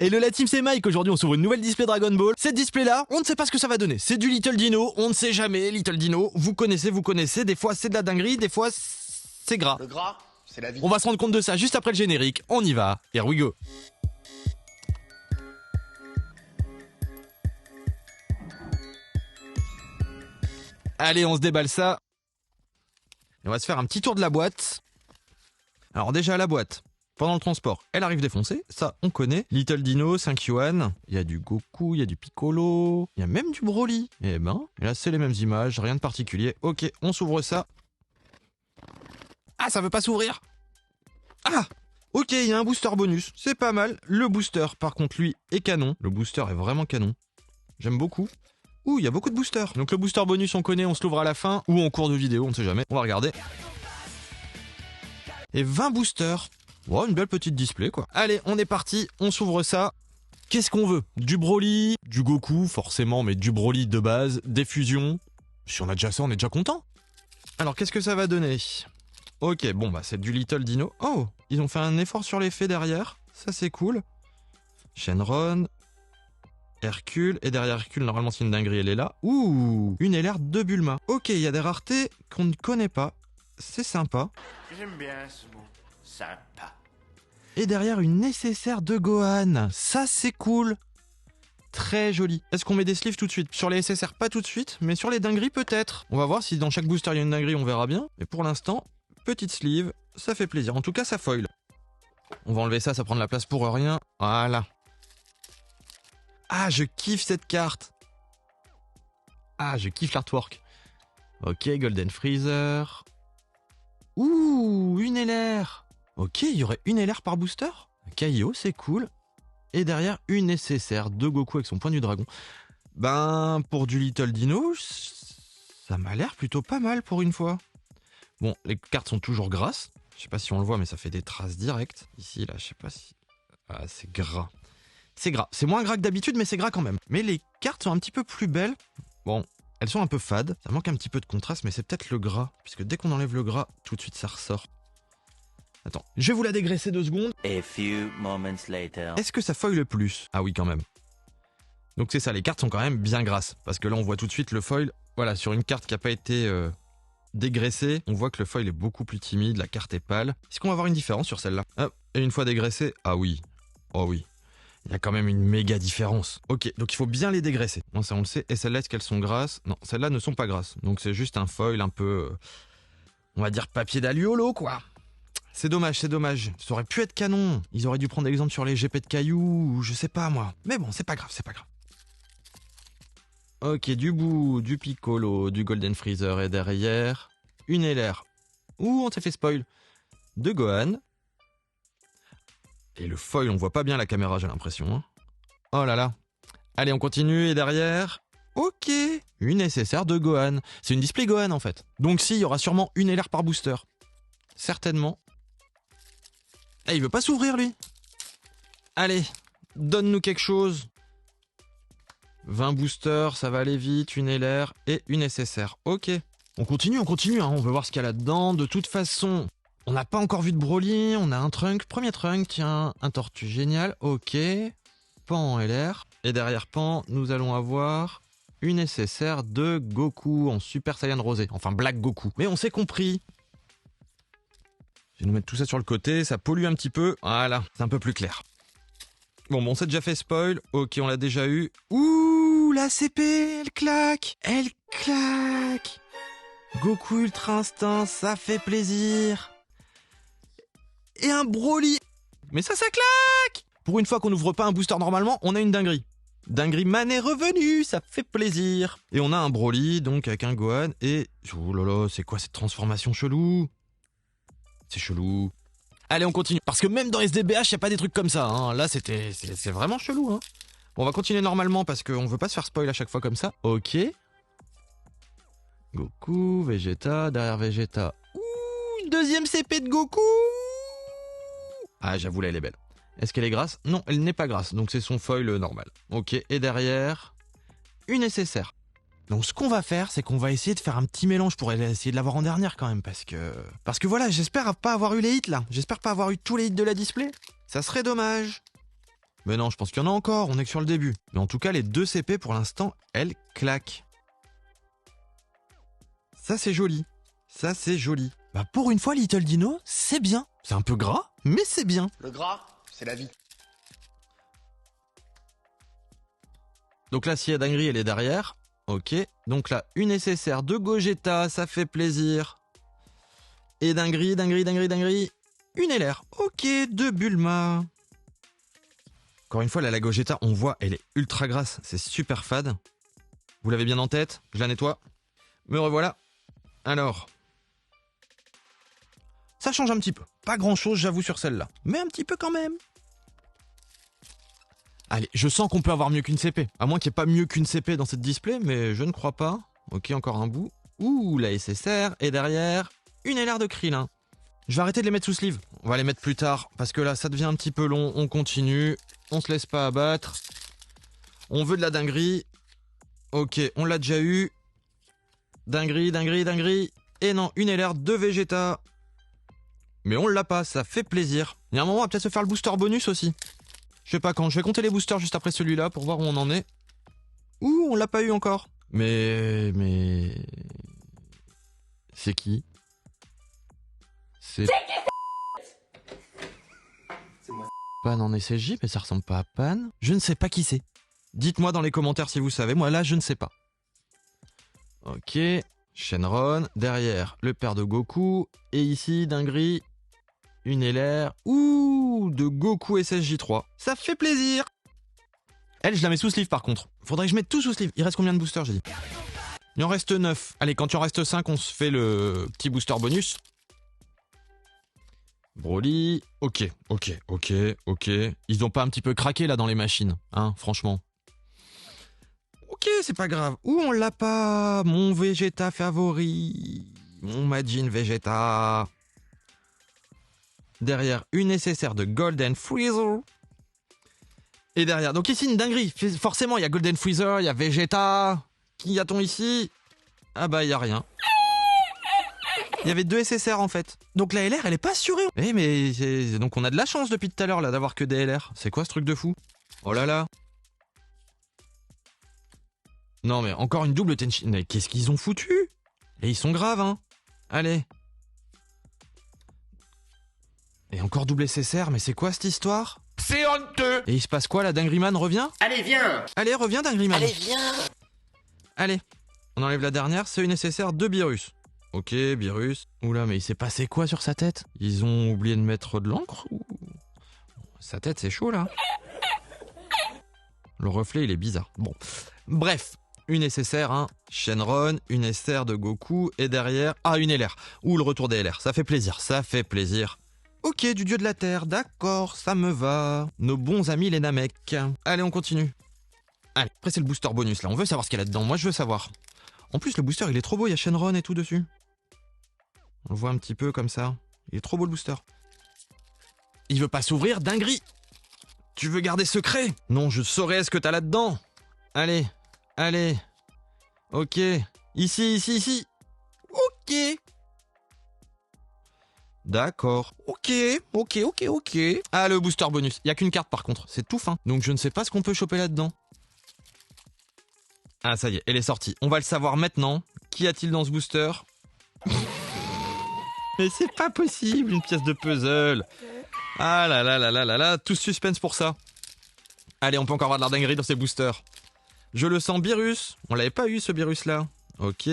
Hello la team, c'est Mike. Aujourd'hui on s'ouvre une nouvelle display Dragon Ball. Cette display là, on ne sait pas ce que ça va donner. C'est du Little Dino, on ne sait jamais. Little Dino, vous connaissez. Des fois c'est de la dinguerie, des fois c'est gras. Le gras, c'est la vie. On va se rendre compte de ça juste après le générique. On y va. Here we go. Allez, on se déballe ça. Et on va se faire un petit tour de la boîte. Alors déjà la boîte. Pendant le transport, elle arrive défoncée, ça on connaît. Little Dino, 5 yuan, il y a du Goku, il y a du Piccolo, il y a même du Broly. Et là c'est les mêmes images, rien de particulier. Ok, on s'ouvre ça. Ah, ça veut pas s'ouvrir. Ah, ok, il y a un booster bonus, c'est pas mal. Le booster, par contre, lui, est canon. Le booster est vraiment canon. J'aime beaucoup. Ouh, il y a beaucoup de boosters. Donc le booster bonus, on connaît, on se l'ouvre à la fin, ou en cours de vidéo, on ne sait jamais. On va regarder. Et 20 boosters. Wow, une belle petite display quoi. Allez, on est parti, on s'ouvre ça. Qu'est-ce qu'on veut? Du Broly, du Goku forcément, mais du Broly de base, des fusions. Si on a déjà ça, on est déjà content. Alors qu'est-ce que ça va donner? Ok, bon bah c'est du Little Dino. Oh, ils ont fait un effort sur l'effet derrière. Ça c'est cool. Shenron, Hercule, et derrière Hercule, normalement c'est une dinguerie, elle est là. Ouh, une LR de Bulma. Ok, il y a des raretés qu'on ne connaît pas. C'est sympa. J'aime bien ce mot. Sympa. Et derrière une nécessaire de Gohan. Ça c'est cool. Très joli. Est-ce qu'on met des sleeves tout de suite? Sur les SSR pas tout de suite, mais sur les dingueries peut-être. On va voir si dans chaque booster il y a une dinguerie, on verra bien. Mais pour l'instant, petite sleeve, ça fait plaisir. En tout cas ça foil. On va enlever ça, ça prend de la place pour rien. Voilà. Ah, je kiffe cette carte. Ah, je kiffe l'artwork. Ok, Golden Freezer. Ouh, une LR. Ok, il y aurait une LR par booster. Kaio, c'est cool. Et derrière, une nécessaire de Goku avec son point du dragon. Ben, pour du Little Dino, ça m'a l'air plutôt pas mal pour une fois. Bon, les cartes sont toujours grasses. Je sais pas si on le voit, mais ça fait des traces directes. Ici, là, je sais pas si... Ah, c'est gras. C'est gras. C'est moins gras que d'habitude, mais c'est gras quand même. Mais les cartes sont un petit peu plus belles. Bon, elles sont un peu fades. Ça manque un petit peu de contraste, mais c'est peut-être le gras. Puisque dès qu'on enlève le gras, tout de suite, ça ressort. Attends, je vais vous la dégraisser 2 secondes. A few moments later. Est-ce que ça foil le plus? Ah oui, quand même. Donc c'est ça, les cartes sont quand même bien grasses. Parce que là, on voit tout de suite le foil. Voilà, sur une carte qui n'a pas été dégraissée, on voit que le foil est beaucoup plus timide, la carte est pâle. Est-ce qu'on va avoir une différence sur celle-là? Et une fois dégraissée, ah oui. Oh oui. Il y a quand même une méga différence. Ok, donc il faut bien les dégraisser. Bon, ça on le sait. Et celles-là, est-ce qu'elles sont grasses? Non, celles-là ne sont pas grasses. Donc c'est juste un foil un peu... on va dire papier d'aluolo, quoi. C'est dommage, c'est dommage. Ça aurait pu être canon. Ils auraient dû prendre exemple sur les GP de cailloux, ou je sais pas moi. Mais bon, c'est pas grave, c'est pas grave. Ok, du bout, du Piccolo, du Golden Freezer et derrière, une LR. Ouh, on s'est fait spoil. De Gohan. Et le foil, on voit pas bien la caméra, j'ai l'impression. Hein. Oh là là. Allez, on continue et derrière... Ok, une nécessaire de Gohan. C'est une display Gohan en fait. Donc si, il y aura sûrement une LR par booster. Certainement. Eh, il veut pas s'ouvrir, lui. Allez, donne-nous quelque chose. 20 boosters, ça va aller vite, une LR et une SSR. Ok. On continue, hein. On veut voir ce qu'il y a là-dedans. De toute façon, on n'a pas encore vu de Broly. On a un Trunk. Premier Trunk, tiens, un Tortue génial. Ok. Pan en LR. Et derrière Pan, nous allons avoir une SSR de Goku en Super Saiyan Rosé. Enfin, Black Goku. Mais on s'est compris. Je vais nous mettre tout ça sur le côté, ça pollue un petit peu. Voilà, c'est un peu plus clair. Bon, on s'est déjà fait spoil. Ok, on l'a déjà eu. Ouh, la CP, elle claque. Elle claque. Goku Ultra Instinct, ça fait plaisir. Et un Broly. Mais ça claque. Pour une fois qu'on n'ouvre pas un booster normalement, on a une dinguerie. Dinguerie Man est revenu, ça fait plaisir. Et on a un Broly, donc avec un Gohan. Et... oh là là, c'est quoi cette transformation chelou? C'est chelou. Allez, on continue. Parce que même dans SDBH, il n'y a pas des trucs comme ça. Hein. Là, c'est vraiment chelou. Hein. Bon, on va continuer normalement parce qu'on veut pas se faire spoil à chaque fois comme ça. Ok. Goku, Vegeta, derrière Vegeta. Ouh, une deuxième CP de Goku. Ah, j'avoue, là, elle est belle. Est-ce qu'elle est grasse? Non, elle n'est pas grasse. Donc, c'est son foil normal. Ok, et derrière, une SSR. Donc ce qu'on va faire, c'est qu'on va essayer de faire un petit mélange pour essayer de l'avoir en dernière quand même, parce que voilà, j'espère pas avoir eu les hits là. J'espère pas avoir eu tous les hits de la display. Ça serait dommage. Mais non, je pense qu'il y en a encore, on est que sur le début. Mais en tout cas, les 2 CP pour l'instant, elles claquent. Ça c'est joli. Ça c'est joli. Bah pour une fois, Little Dino, c'est bien. C'est un peu gras, mais c'est bien. Le gras, c'est la vie. Donc là, s'il y a dinguerie, elle est derrière. Ok. Donc là, une SSR de Gogeta, ça fait plaisir. Et dinguerie, une LR. Ok, de Bulma. Encore une fois, là, la Gogeta, on voit, elle est ultra grasse. C'est super fade. Vous l'avez bien en tête. Je la nettoie. Me revoilà. Alors. Ça change un petit peu. Pas grand chose, j'avoue, sur celle-là. Mais un petit peu quand même. Allez, je sens qu'on peut avoir mieux qu'une CP. À moins qu'il n'y ait pas mieux qu'une CP dans cette display, mais je ne crois pas. Ok, encore un bout. Ouh, la SSR. Et derrière, une LR de Krillin. Je vais arrêter de les mettre sous sleeve. On va les mettre plus tard, parce que là, ça devient un petit peu long. On continue. On se laisse pas abattre. On veut de la dinguerie. Ok, on l'a déjà eu. Dinguerie. Et non, une LR de Vegeta. Mais on l'a pas, ça fait plaisir. Il y a un moment, on va peut-être se faire le booster bonus aussi. Je sais pas quand, je vais compter les boosters juste après celui-là pour voir où on en est. Ouh, on l'a pas eu encore. Mais... C'est qui? C'est moi. Pan en SSJ, mais ça ressemble pas à Pan. Je ne sais pas qui c'est. Dites-moi dans les commentaires si vous savez. Moi là, je ne sais pas. Ok. Shenron. Derrière, le père de Goku. Et ici, dinguerie. Une LR. Ouh, de Goku SSJ3. Ça fait plaisir. Elle, je la mets sous sleeve par contre. Faudrait que je mette tout sous sleeve. Il reste combien de boosters, j'ai dit? Il en reste 9. Allez, quand il en reste 5, on se fait le petit booster bonus. Broly. Ok. Ils ont pas un petit peu craqué là dans les machines, hein, franchement. Ok, c'est pas grave. Ouh, on l'a pas. Mon Vegeta favori. Mon Majin Vegeta. Derrière, une nécessaire de Golden Freezer. Et derrière, donc ici une dinguerie. Forcément, il y a Golden Freezer, il y a Vegeta. Qui a-t-on ici? Ah bah, il y a rien. Il y avait 2 SSR en fait. Donc la LR, elle est pas assurée. Eh mais donc on a de la chance depuis tout à l'heure là d'avoir que des LR. C'est quoi ce truc de fou? Oh là là. Non mais encore une double Tenshin. Mais qu'est-ce qu'ils ont foutu? Et ils sont graves, hein. Allez. Et encore double SSR, mais c'est quoi cette histoire? C'est honteux. Et il se passe quoi, la Dingryman revient? Allez, viens. Allez, reviens Dingryman. Allez, viens. Allez. On enlève la dernière, c'est une SSR de Beerus. Ok, Beerus. Oula, mais il s'est passé quoi sur sa tête? Ils ont oublié de mettre de l'encre ou... Sa tête, c'est chaud là. Le reflet, il est bizarre. Bon. Bref. Une SSR, hein. Shenron, une SR de Goku, et derrière... Ah, une LR. Ouh, le retour des LR. Ça fait plaisir, ça fait plaisir. Ok, du dieu de la Terre, d'accord, ça me va. Nos bons amis les Namek. Allez, on continue. Allez, après c'est le booster bonus là, on veut savoir ce qu'il y a là-dedans, moi je veux savoir. En plus le booster il est trop beau, il y a Shenron et tout dessus. On le voit un petit peu comme ça. Il est trop beau le booster. Il veut pas s'ouvrir, dinguerie. Tu veux garder secret? Non, je saurai ce que t'as là-dedans. Allez, allez. Ok, ici. Ok. D'accord. Ok. Ah, le booster bonus. Il n'y a qu'une carte par contre. C'est tout fin. Donc je ne sais pas ce qu'on peut choper là-dedans. Ah, ça y est, elle est sortie. On va le savoir maintenant. Qu'y a-t-il dans ce booster? Mais c'est pas possible, une pièce de puzzle. Ah là là, tout suspense pour ça. Allez, on peut encore avoir de la dinguerie dans ces boosters. Je le sens, Beerus. On l'avait pas eu ce Beerus là. Ok.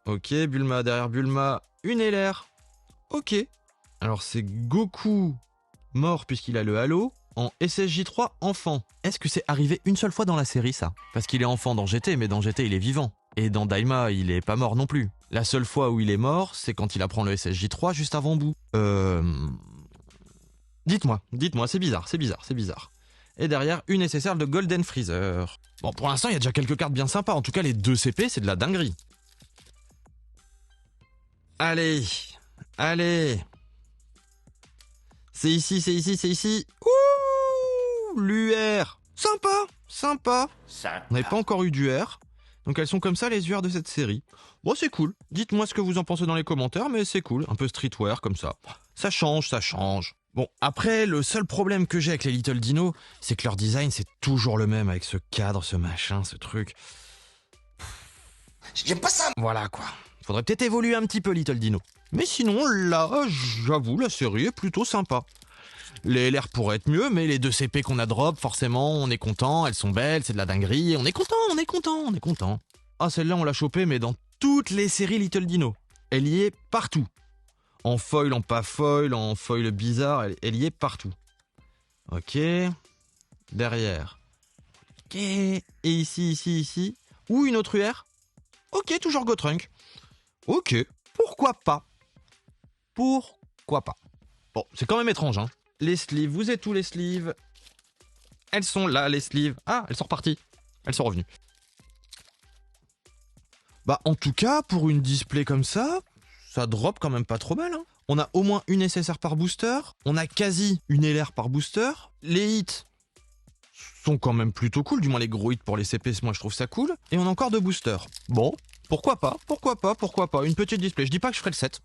Bulma derrière Bulma. Une LR. Ok. Alors c'est Goku mort puisqu'il a le halo en SSJ3 enfant. Est-ce que c'est arrivé une seule fois dans la série ça? Parce qu'il est enfant dans GT, mais dans GT il est vivant. Et dans Daima il est pas mort non plus. La seule fois où il est mort, c'est quand il apprend le SSJ3 juste avant Boo. Dites-moi, c'est bizarre. Et derrière, une SSR de Golden Freezer. Bon, pour l'instant il y a déjà quelques cartes bien sympas. En tout cas les 2 CP c'est de la dinguerie. Allez. C'est ici. Ouh, l'UR. Sympa. On n'avait pas encore eu d'UR. Donc elles sont comme ça les UR de cette série. Bon, c'est cool. Dites-moi ce que vous en pensez dans les commentaires, mais c'est cool. Un peu streetwear comme ça. Ça change. Bon, après, le seul problème que j'ai avec les Little Dino, c'est que leur design, c'est toujours le même, avec ce cadre, ce machin, ce truc. J'aime pas ça. Voilà, quoi. Faudrait peut-être évoluer un petit peu, Little Dino. Mais sinon, là, j'avoue, la série est plutôt sympa. Les LR pourraient être mieux, mais les 2 CP qu'on a drop, forcément, on est content, elles sont belles, c'est de la dinguerie, on est content. Ah, celle-là, on l'a chopée, mais dans toutes les séries Little Dino. Elle y est partout. En foil, en pas foil, en foil bizarre, elle y est partout. Ok. Derrière. Ok. Et ici. Ou une autre UR. Ok, toujours Gotrunk. Ok. Pourquoi pas. Bon, c'est quand même étrange, hein. Les sleeves, vous êtes où les sleeves? Elles sont là, les sleeves. Ah, elles sont reparties. Elles sont revenues. Bah, en tout cas, pour une display comme ça drop quand même pas trop mal, hein. On a au moins une SSR par booster. On a quasi une LR par booster. Les hits sont quand même plutôt cool. Du moins, les gros hits pour les CP, moi, je trouve ça cool. Et on a encore 2 boosters. Bon, pourquoi pas. Une petite display. Je dis pas que je ferai le 7.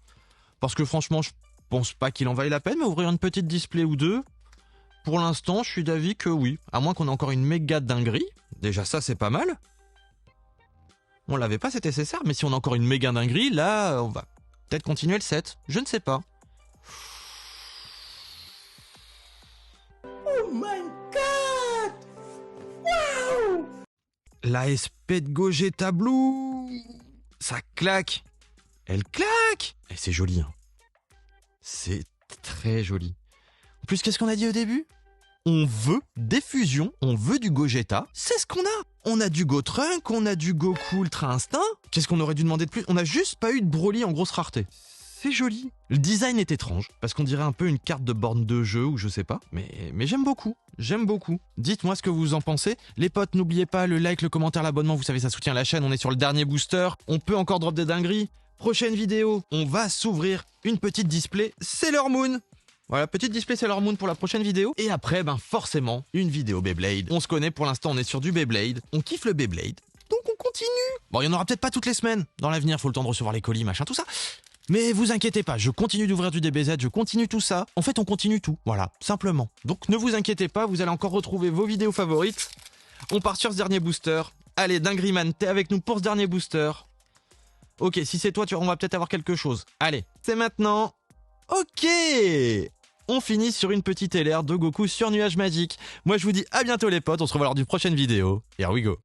Parce que franchement, je pense pas qu'il en vaille la peine. Mais ouvrir une petite display ou 2, pour l'instant, je suis d'avis que oui. À moins qu'on ait encore une méga dinguerie. Déjà, ça, c'est pas mal. On l'avait pas, c'était SSR. Mais si on a encore une méga dinguerie, là, on va peut-être continuer le 7. Je ne sais pas. Oh my god. Wow. La SP de Gogeta Blue, ça claque. Elle claque. Et c'est joli, hein. C'est très joli. En plus, qu'est-ce qu'on a dit au début? On veut des fusions, on veut du Gogeta. C'est ce qu'on a. On a du Gotrunk, on a du Goku Ultra Instinct. Qu'est-ce qu'on aurait dû demander de plus? On a juste pas eu de Broly en grosse rareté. C'est joli. Le design est étrange, parce qu'on dirait un peu une carte de borne de jeu ou je sais pas. Mais j'aime beaucoup. Dites-moi ce que vous en pensez. Les potes, n'oubliez pas le like, le commentaire, l'abonnement. Vous savez, ça soutient la chaîne. On est sur le dernier booster. On peut encore drop des dingueries. Prochaine vidéo, on va s'ouvrir une petite display Sailor Moon. Voilà, petite display Sailor Moon pour la prochaine vidéo. Et après, forcément, une vidéo Beyblade. On se connaît, pour l'instant, on est sur du Beyblade. On kiffe le Beyblade. Donc on continue. Bon, il y en aura peut-être pas toutes les semaines. Dans l'avenir, faut le temps de recevoir les colis, machin, tout ça. Mais vous inquiétez pas, je continue d'ouvrir du DBZ, je continue tout ça. En fait, on continue tout. Voilà, simplement. Donc ne vous inquiétez pas, vous allez encore retrouver vos vidéos favorites. On part sur ce dernier booster. Allez, Dingueryman, t'es avec nous pour ce dernier booster. Ok, si c'est toi, on va peut-être avoir quelque chose. Allez, c'est maintenant. Ok, on finit sur une petite LR de Goku sur Nuage Magique. Moi, je vous dis à bientôt les potes, on se revoit lors d'une prochaine vidéo. Here we go.